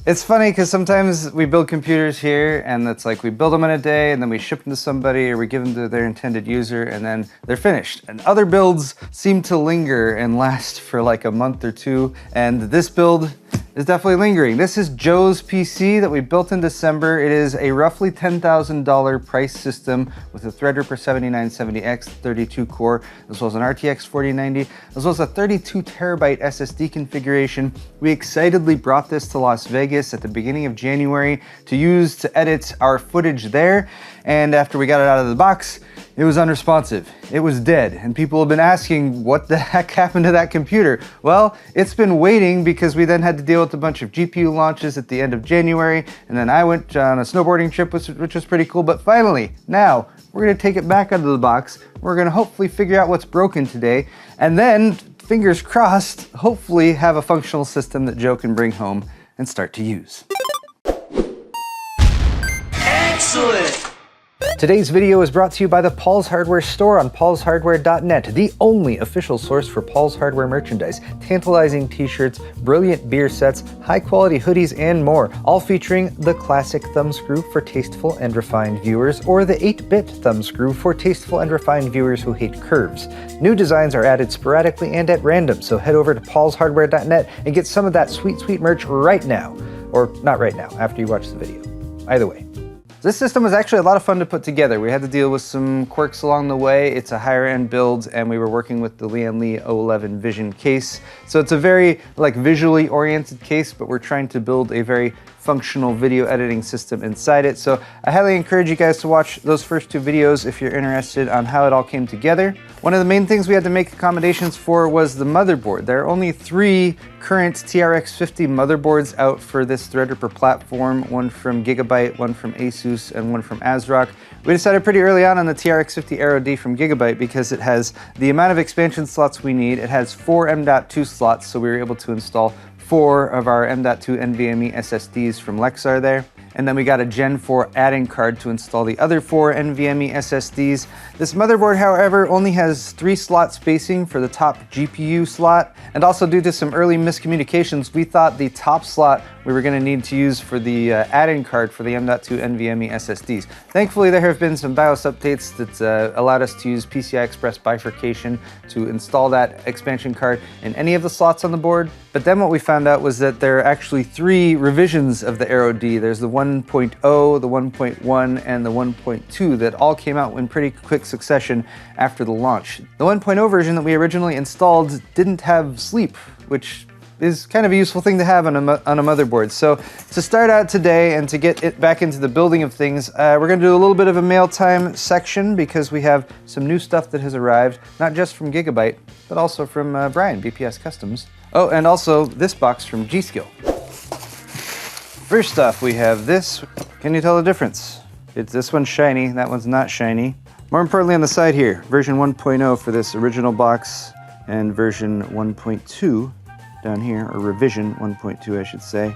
It's funny because sometimes we build computers here and it's like we build them in a day and then we ship them to somebody or we give them to their intended user and then they're finished. And other builds seem to linger and last for like a month or two. And this build is definitely lingering. This is Joe's PC that we built in December. It is a roughly $10,000 price system with a Threadripper 7970X 32 core, as well as an RTX 4090, as well as a 32 terabyte SSD configuration. We excitedly brought this to Las Vegas at the beginning of January to use to edit our footage there. And after we got it out of the box, it was unresponsive. It was dead. And people have been asking, what the heck happened to that computer? Well, it's been waiting because we then had to deal with a bunch of GPU launches at the end of January. And then I went on a snowboarding trip, which was pretty cool. But finally, now we're gonna take it back out of the box. We're gonna hopefully figure out what's broken today. And then, fingers crossed, hopefully have a functional system that Joe can bring home and start to use. Excellent! Today's video is brought to you by the Paul's Hardware store on paulshardware.net, the only official source for Paul's Hardware merchandise, tantalizing t-shirts, brilliant beer sets, high-quality hoodies, and more, all featuring the classic thumbscrew for tasteful and refined viewers, or the 8-bit thumbscrew for tasteful and refined viewers who hate curves. New designs are added sporadically and at random, so head over to paulshardware.net and get some of that sweet, sweet merch right now. Or not right now, after you watch the video. Either way. This system was actually a lot of fun to put together. We had to deal with some quirks along the way. It's a higher end build and we were working with the Lian Li 011 Vision case. So it's a very visually oriented case, but we're trying to build a very functional video editing system inside it. So I highly encourage you guys to watch those first two videos if you're interested on how it all came together. One of the main things we had to make accommodations for was the motherboard. There are only 3 current TRX 50 motherboards out for this Threadripper platform, one from Gigabyte, one from Asus, and one from ASRock. We decided pretty early on the TRX 50 Aero D from Gigabyte because it has the amount of expansion slots we need. It has 4 M.2 slots, so we were able to install 4 of our M.2 NVMe SSDs from Lexar there. And then we got a Gen 4 add-in card to install the other 4 NVMe SSDs. This motherboard, however, only has 3 slot spacing for the top GPU slot. And also due to some early miscommunications, we thought the top slot we were going to need to use for the add-in card for the M.2 NVMe SSDs. Thankfully, there have been some BIOS updates that allowed us to use PCI Express bifurcation to install that expansion card in any of the slots on the board. But then what we found out was that there are actually 3 revisions of the Aero D. There's the 1.0, the 1.1, and the 1.2 that all came out in pretty quick succession after the launch. The 1.0 version that we originally installed didn't have sleep, which is kind of a useful thing to have on a motherboard. So to start out today and to get it back into the building of things, we're gonna do a little bit of a mail time section because we have some new stuff that has arrived, not just from Gigabyte, but also from Brian, BPS Customs. Oh, and also this box from G.skill. First off, we have this. Can you tell the difference? This one's shiny, that one's not shiny. More importantly on the side here, version 1.0 for this original box and version 1.2 down here, or revision 1.2 I should say,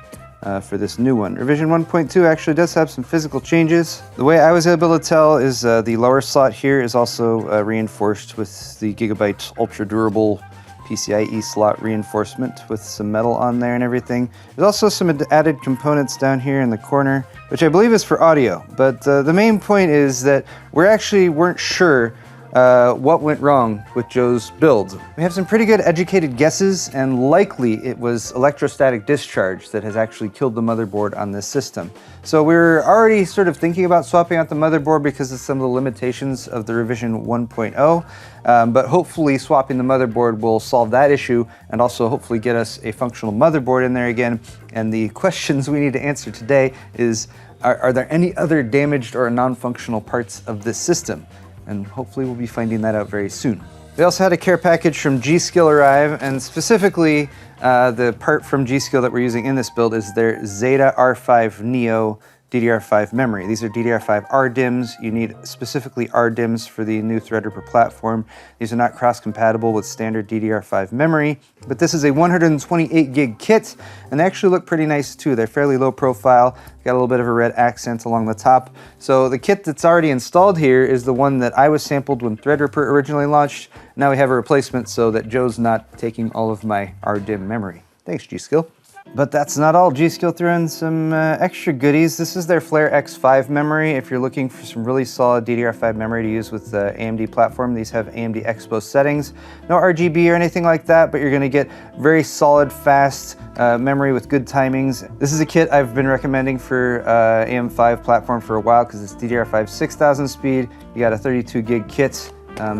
for this new one. Revision 1.2 actually does have some physical changes. The way I was able to tell is the lower slot here is also reinforced with the Gigabyte ultra durable PCIe slot reinforcement with some metal on there and everything. There's also some added components down here in the corner, which I believe is for audio. But the main point is that we actually weren't sure what went wrong with Joe's build. We have some pretty good educated guesses, and likely it was electrostatic discharge that has actually killed the motherboard on this system. So we're already sort of thinking about swapping out the motherboard because of some of the limitations of the revision 1.0, but hopefully swapping the motherboard will solve that issue and also hopefully get us a functional motherboard in there again. And the questions we need to answer today is, are there any other damaged or non-functional parts of this system? And hopefully we'll be finding that out very soon. We also had a care package from G.skill arrive, and specifically the part from G.skill that we're using in this build is their Zeta R5 Neo DDR5 memory. These are DDR5 RDIMMs. You need specifically RDIMMs for the new Threadripper platform. These are not cross-compatible with standard DDR5 memory, but this is a 128 gig kit, and they actually look pretty nice too. They're fairly low profile, got a little bit of a red accent along the top. So the kit that's already installed here is the one that I was sampled when Threadripper originally launched. Now we have a replacement so that Joe's not taking all of my RDIMM memory. Thanks, G.skill. But that's not all. G.skill threw in some extra goodies. This is their Flare X5 memory. If you're looking for some really solid DDR5 memory to use with the AMD platform, these have AMD Expo settings. No RGB or anything like that, but you're gonna get very solid, fast memory with good timings. This is a kit I've been recommending for AM5 platform for a while because it's DDR5 6000 speed. You got a 32 gig kit.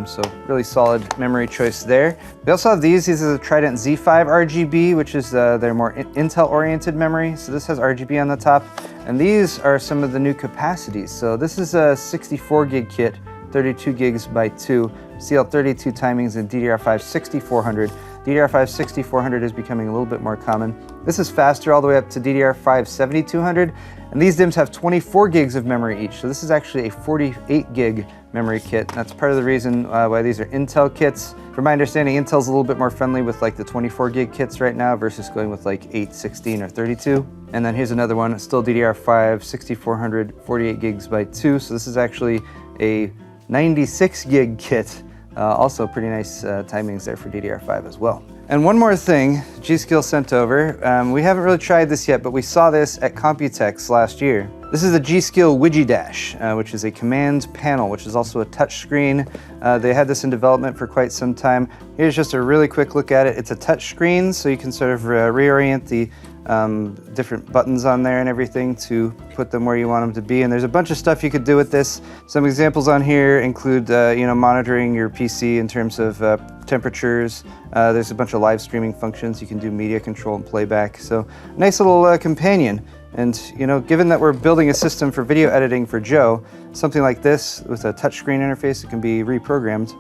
So really solid memory choice there. We also have these. These are the Trident Z5 RGB, which is their more Intel-oriented memory. So this has RGB on the top. And these are some of the new capacities. So this is a 64 gig kit, 32 gigs by 2, CL32 timings, and DDR5 6400. DDR5 6400 is becoming a little bit more common. This is faster all the way up to DDR5 7200, and these DIMMs have 24 gigs of memory each. So this is actually a 48 gig memory kit. That's part of the reason why these are Intel kits. From my understanding, Intel's a little bit more friendly with like the 24 gig kits right now versus going with like 8, 16, or 32. And then here's another one, still DDR5 6400, 48 gigs by 2. So this is actually a 96 gig kit. Also pretty nice timings there for DDR5 as well. And one more thing G.skill sent over. We haven't really tried this yet, but we saw this at Computex last year. This is the G.skill Widget Dash, which is a command panel, which is also a touch screen. They had this in development for quite some time. Here's just a really quick look at it. It's a touch screen, so you can sort of reorient the different buttons on there and everything to put them where you want them to be. And there's a bunch of stuff you could do with this. Some examples on here include monitoring your PC in terms of temperatures. There's a bunch of live streaming functions. You can do media control and playback. So nice little companion. And given that we're building a system for video editing for Joe, something like this with a touchscreen interface that can be reprogrammed,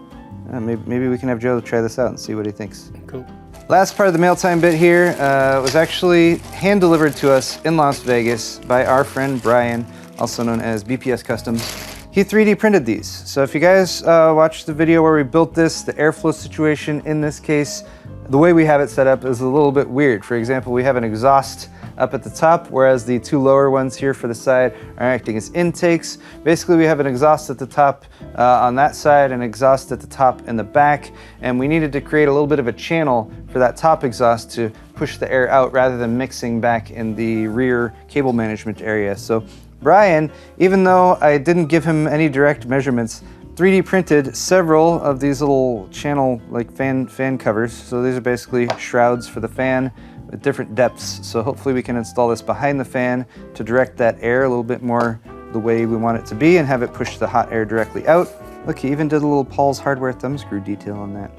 maybe we can have Joe try this out and see what he thinks. Cool. Last part of the mail time bit here was actually hand delivered to us in Las Vegas by our friend Brian, also known as BPS Customs. He 3D printed these. So if you guys watched the video where we built this, the airflow situation in this case, the way we have it set up is a little bit weird. For example, we have an exhaust up at the top, whereas the two lower ones here for the side are acting as intakes. Basically, we have an exhaust at the top on that side, and exhaust at the top in the back, and we needed to create a little bit of a channel for that top exhaust to push the air out rather than mixing back in the rear cable management area. So Brian, even though I didn't give him any direct measurements, 3D printed several of these little channel like fan covers. So these are basically shrouds for the fan with different depths. So hopefully we can install this behind the fan to direct that air a little bit more the way we want it to be and have it push the hot air directly out. Look, he even did a little Paul's Hardware thumb screw detail on that.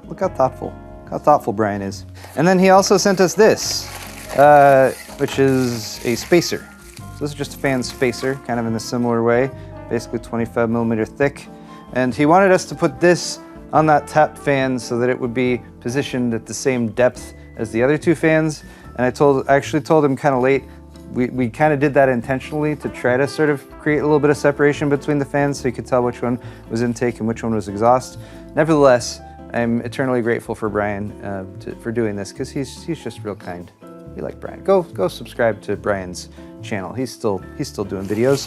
Look how thoughtful Brian is. And then he also sent us this, which is a spacer. So this is just a fan spacer, kind of in a similar way, basically 25 millimeter thick. And he wanted us to put this on that tap fan so that it would be positioned at the same depth as the other two fans. And I actually told him kind of late, we kind of did that intentionally to try to sort of create a little bit of separation between the fans so you could tell which one was intake and which one was exhaust. Nevertheless, I'm eternally grateful for Brian for doing this because he's just real kind. We like Brian. Go subscribe to Brian's channel. He's still doing videos.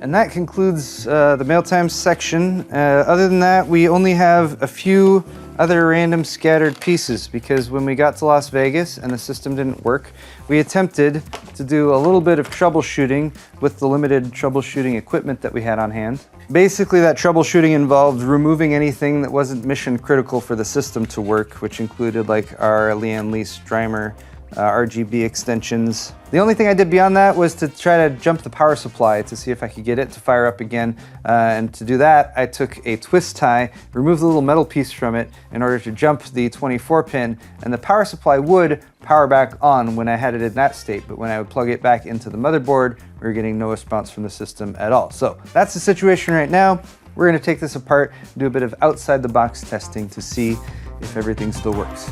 And that concludes the mail time section. Other than that, we only have a few other random scattered pieces because when we got to Las Vegas and the system didn't work, we attempted to do a little bit of troubleshooting with the limited troubleshooting equipment that we had on hand. Basically, that troubleshooting involved removing anything that wasn't mission critical for the system to work, which included like our Lian Li Strimer, RGB extensions. The only thing I did beyond that was to try to jump the power supply to see if I could get it to fire up again. And to do that, I took a twist tie, removed the little metal piece from it in order to jump the 24 pin, and the power supply would power back on when I had it in that state. But when I would plug it back into the motherboard, we were getting no response from the system at all. So that's the situation right now. We're gonna take this apart, do a bit of outside the box testing to see if everything still works.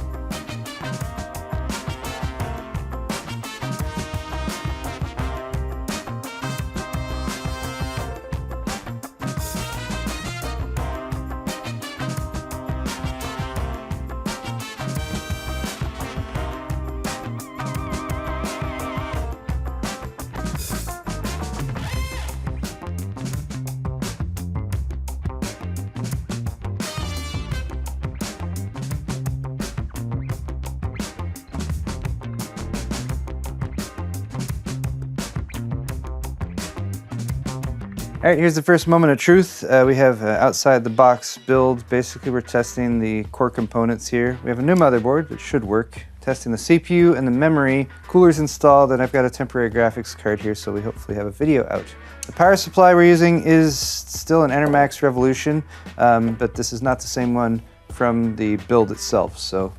All right, here's the first moment of truth. We have outside the box build. Basically, we're testing the core components here. We have a new motherboard, which should work. Testing the CPU and the memory. Cooler's installed, and I've got a temporary graphics card here, so we hopefully have a video out. The power supply we're using is still an ENERMAX Revolution, but this is not the same one from the build itself, so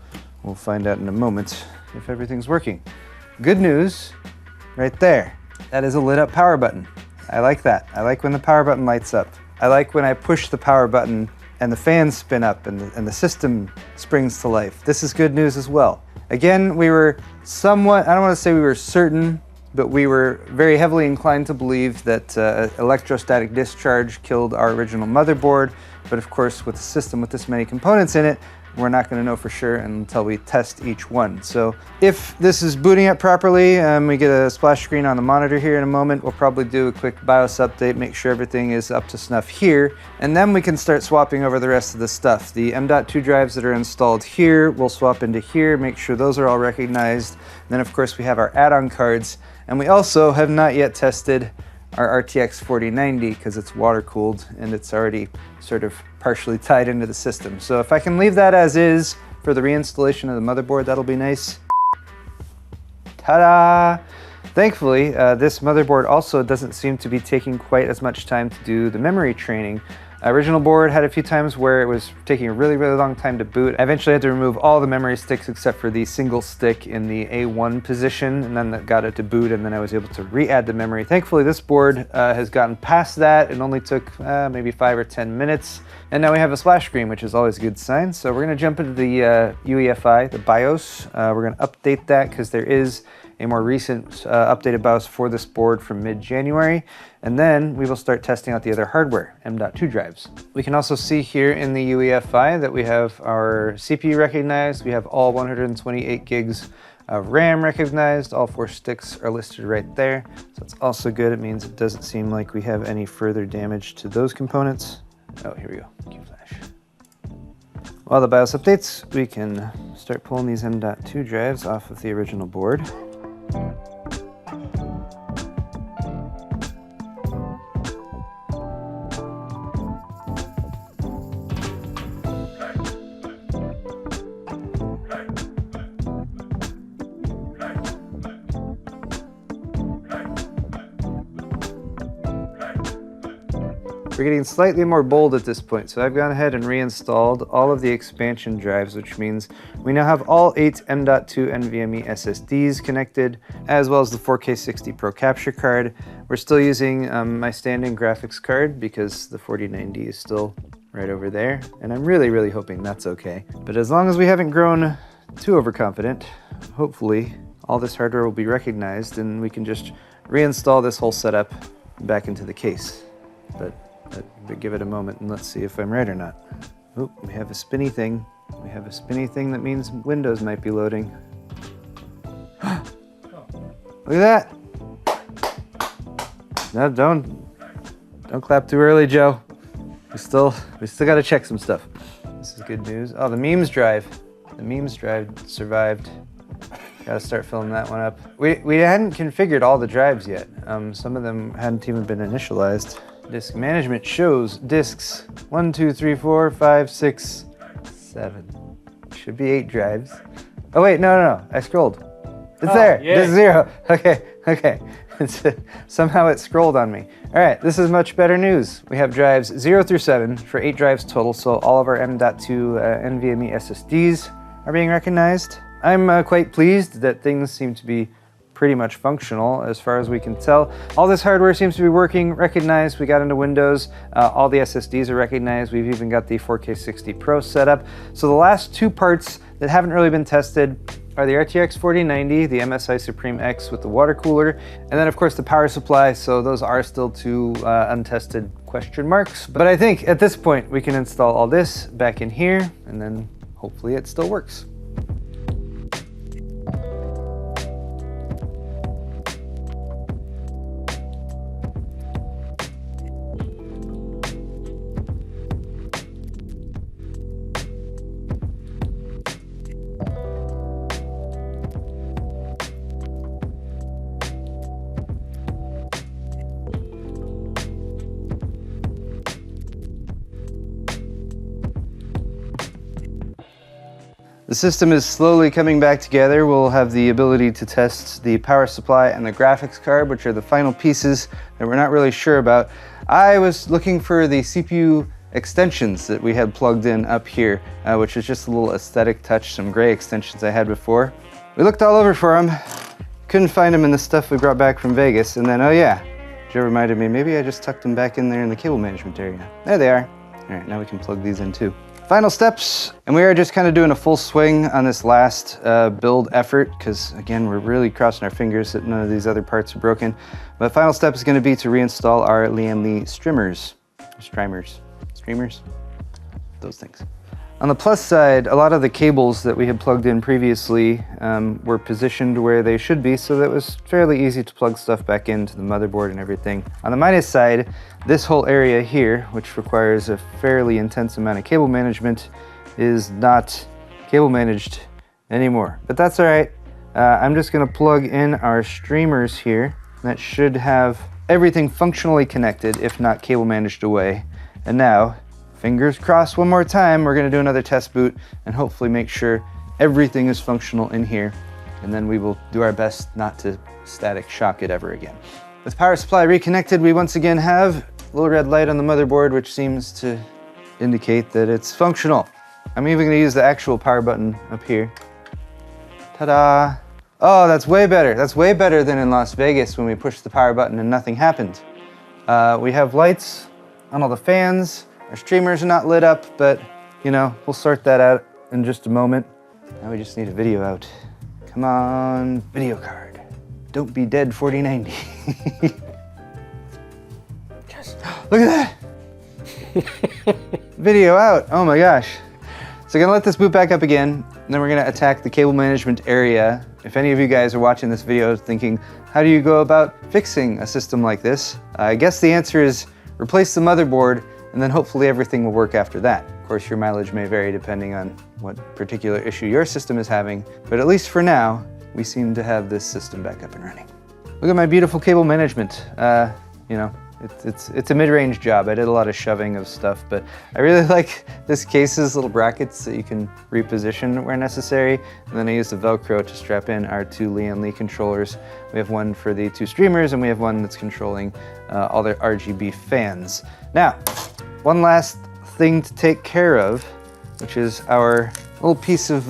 we'll find out in a moment if everything's working. Good news, right there. That is a lit up power button. I like that. I like when the power button lights up. I like when I push the power button and the fans spin up and the system springs to life. This is good news as well. Again, we were somewhat, I don't want to say we were certain, but we were very heavily inclined to believe that electrostatic discharge killed our original motherboard. But of course, with a system with this many components in it, we're not going to know for sure until we test each one. So if this is booting up properly, we get a splash screen on the monitor here in a moment. We'll probably do a quick BIOS update, make sure everything is up to snuff here, and then we can start swapping over the rest of the stuff. The M.2 drives that are installed here, we'll swap into here, make sure those are all recognized. And then of course we have our add-on cards, and we also have not yet tested our RTX 4090 because it's water cooled and it's already sort of partially tied into the system. So if I can leave that as is for the reinstallation of the motherboard, that'll be nice. Ta-da! Thankfully, this motherboard also doesn't seem to be taking quite as much time to do the memory training. Original board had a few times where it was taking a really long time to boot. I eventually had to remove all the memory sticks except for the single stick in the A1 position, and then that got it to boot, and then I was able to re-add the memory. Thankfully, this board has gotten past that. It only took maybe 5 or 10 minutes, and now we have a splash screen, which is always a good sign. So we're gonna jump into the UEFI, the BIOS. We're gonna update that because there is a more recent updated BIOS for this board from mid-January, and then we will start testing out the other hardware, M.2 drives. We can also see here in the UEFI that we have our CPU recognized, we have all 128 gigs of RAM recognized, all 4 sticks are listed right there, so it's also good. It means it doesn't seem like we have any further damage to those components. Oh, here we go, Q-Flash. While the BIOS updates, we can start pulling these M.2 drives off of the original board. We're getting slightly more bold at this point, so I've gone ahead and reinstalled all of the expansion drives, which means we now have all 8 M.2 NVMe SSDs connected, as well as the 4K 60 Pro capture card. We're still using my standing graphics card because the 4090 is still right over there, and I'm really hoping that's okay. But as long as we haven't grown too overconfident, hopefully all this hardware will be recognized and we can just reinstall this whole setup back into the case. But give it a moment and let's see if I'm right or not. Oh, we have a spinny thing. We have a spinny thing that means Windows might be loading. Look at that. No, don't clap too early, Joe. We still gotta check some stuff. This is good news. Oh, the memes drive. The memes drive survived. Gotta start filling that one up. We hadn't configured all the drives yet. Some of them hadn't even been initialized. Disk management shows disks 1, 2, 3, 4, 5, 6, 7. Should be 8 drives. Oh wait, no, I scrolled. It's there. Yeah. Disk 0. Okay. Somehow it scrolled on me. All right, this is much better news. We have drives 0 through 7 for 8 drives total, so all of our M.2 NVMe SSDs are being recognized. I'm quite pleased that things seem to be pretty much functional as far as we can tell. All this hardware seems to be working, recognized. We got into Windows, all the SSDs are recognized. We've even got the 4K 60 Pro set up. So the last 2 parts that haven't really been tested are the RTX 4090, the MSI Suprim X with the water cooler, and then of course the power supply. So those are still 2 untested question marks. But I think at this point we can install all this back in here and then hopefully it still works. The system is slowly coming back together. We'll have the ability to test the power supply and the graphics card, which are the final pieces that we're not really sure about. I was looking for the CPU extensions that we had plugged in up here, which is just a little aesthetic touch, some gray extensions I had before. We looked all over for them, couldn't find them in the stuff we brought back from Vegas, and then, oh yeah, Joe reminded me, maybe I just tucked them back in there in the cable management area. There they are. All right, now we can plug these in too. Final steps, and we are just kind of doing a full swing on this last build effort, because again, we're really crossing our fingers that none of these other parts are broken. But final step is going to be to reinstall our Lian Li streamers, those things. On the plus side, a lot of the cables that we had plugged in previously were positioned where they should be, so that it was fairly easy to plug stuff back into the motherboard and everything. On the minus side, this whole area here, which requires a fairly intense amount of cable management, is not cable managed anymore. But that's all right. I'm just gonna plug in our streamers here. That should have everything functionally connected, if not cable managed away. And now, fingers crossed one more time, we're gonna do another test boot and hopefully make sure everything is functional in here. And then we will do our best not to static shock it ever again. With power supply reconnected, we once again have a little red light on the motherboard, which seems to indicate that it's functional. I'm even gonna use the actual power button up here. Ta-da! Oh, that's way better. That's way better than in Las Vegas when we pushed the power button and nothing happened. We have lights on all the fans. Our streamers are not lit up, but you know, we'll sort that out in just a moment. Now we just need a video out. Come on, video card. Don't be dead 4090. Yes. Look at that! Video out, oh my gosh. So I'm gonna let this boot back up again, and then we're gonna attack the cable management area. If any of you guys are watching this video thinking, how do you go about fixing a system like this? I guess the answer is replace the motherboard, and then hopefully everything will work after that. Of course, your mileage may vary depending on what particular issue your system is having, but at least for now, we seem to have this system back up and running. Look at my beautiful cable management. You know, it's a mid-range job. I did a lot of shoving of stuff, but I really like this case's little brackets that you can reposition where necessary. And then I used the Velcro to strap in our two Lian Li controllers. We have one for the two streamers, and we have one that's controlling all their RGB fans. Now, one last thing to take care of, which is our little piece of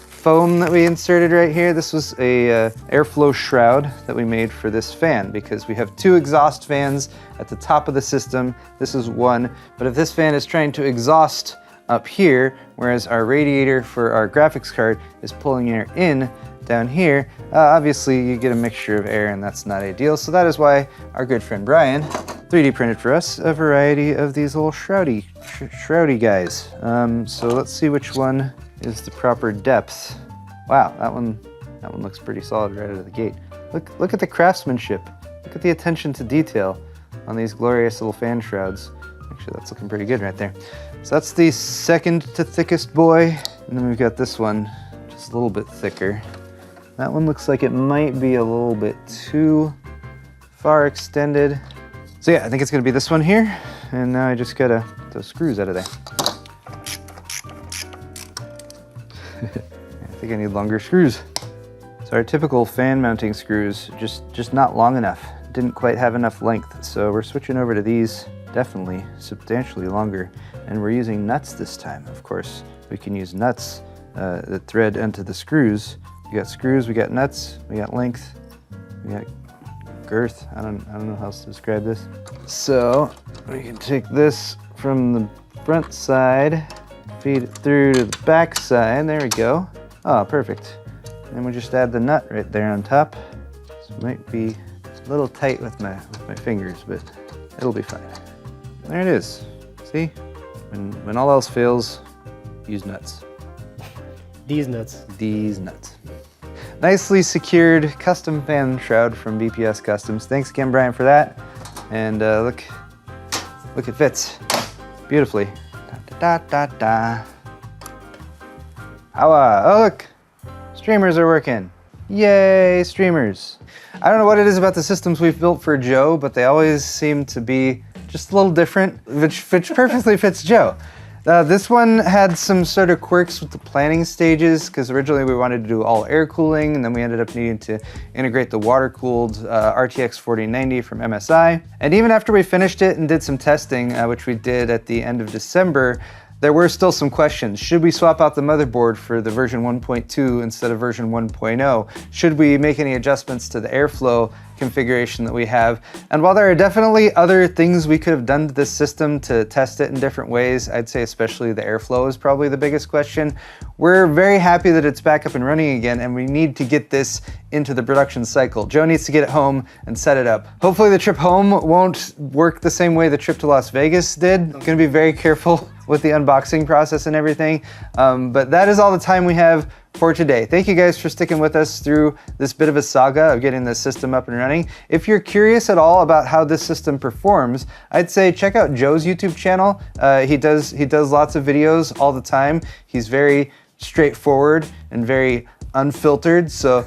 foam that we inserted right here. This was a airflow shroud that we made for this fan because we have two exhaust fans at the top of the system. This is one, but if this fan is trying to exhaust up here, whereas our radiator for our graphics card is pulling air in down here, obviously you get a mixture of air and that's not ideal. So that is why our good friend Brian 3D printed for us a variety of these little shroudy guys. So let's see which one is the proper depth. Wow, that one looks pretty solid right out of the gate. Look at the craftsmanship. Look at the attention to detail on these glorious little fan shrouds. Actually, that's looking pretty good right there. So that's the second to thickest boy. And then we've got this one, just a little bit thicker. That one looks like it might be a little bit too far extended. So yeah, I think it's gonna be this one here. And now I just gotta get those screws out of there. I think I need longer screws. So our typical fan mounting screws, just not long enough. Didn't quite have enough length. So we're switching over to these, definitely substantially longer. And we're using nuts this time. Of course, we can use nuts that thread into the screws. We got screws, we got nuts, we got length, we got girth. I don't know how else to describe this. So we can take this from the front side, feed it through to the back side. There we go. Oh, perfect. And we just add the nut right there on top. So it might be a little tight with my fingers, but it'll be fine. There it is. See? When all else fails, use nuts. These nuts. These nuts. Nicely secured custom fan shroud from BPS Customs. Thanks again, Brian, for that. And look, it fits beautifully. Da, da, da, da. Oh, look, streamers are working. Yay, streamers. I don't know what it is about the systems we've built for Joe, but they always seem to be just a little different, which perfectly fits Joe. This one had some sort of quirks with the planning stages because originally we wanted to do all air cooling and then we ended up needing to integrate the water-cooled RTX 4090 from MSI. And even after we finished it and did some testing, which we did at the end of December, there were still some questions. Should we swap out the motherboard for the version 1.2 instead of version 1.0? Should we make any adjustments to the airflow configuration that we have? And while there are definitely other things we could have done to this system to test it in different ways, I'd say especially the airflow is probably the biggest question. We're very happy that it's back up and running again, and we need to get this into the production cycle. Joe needs to get it home and set it up. Hopefully the trip home won't work the same way the trip to Las Vegas did. Gonna be very careful with the unboxing process and everything. But that is all the time we have for today. Thank you guys for sticking with us through this bit of a saga of getting this system up and running. If you're curious at all about how this system performs, I'd say check out Joe's YouTube channel. He does lots of videos all the time. He's very straightforward and very unfiltered, so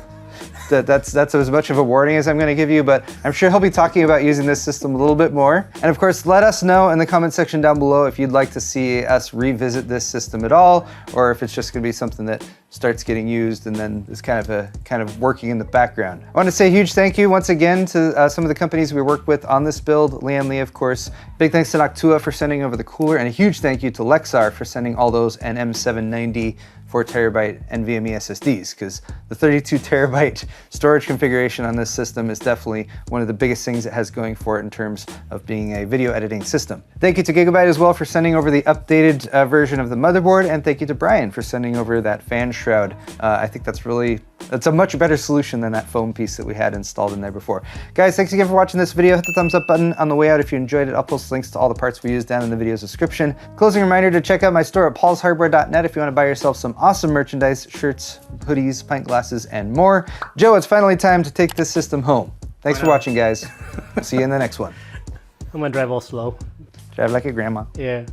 that's as much of a warning as I'm going to give you, but I'm sure he'll be talking about using this system a little bit more. And of course, let us know in the comment section down below if you'd like to see us revisit this system at all, or if it's just going to be something that starts getting used and then is kind of working in the background. I want to say a huge thank you once again to some of the companies we worked with on this build. Liam Lee, of course. Big thanks to Noctua for sending over the cooler, and a huge thank you to Lexar for sending all those M790 4TB NVMe SSDs, because the 32TB storage configuration on this system is definitely one of the biggest things it has going for it in terms of being a video editing system. Thank you to Gigabyte as well for sending over the updated version of the motherboard, and thank you to Brian for sending over that fan shroud. I think that's a much better solution than that foam piece that we had installed in there before. Guys, thanks again for watching this video. Hit the thumbs up button on the way out if you enjoyed it. I'll post links to all the parts we used down in the video's description. Closing reminder to check out my store at paulshardware.net if you want to buy yourself some awesome merchandise, shirts, hoodies, pint glasses, and more. Joe, it's finally time to take this system home. Thanks for watching, guys. See you in the next one. I'm gonna drive all slow. Drive like a grandma. Yeah.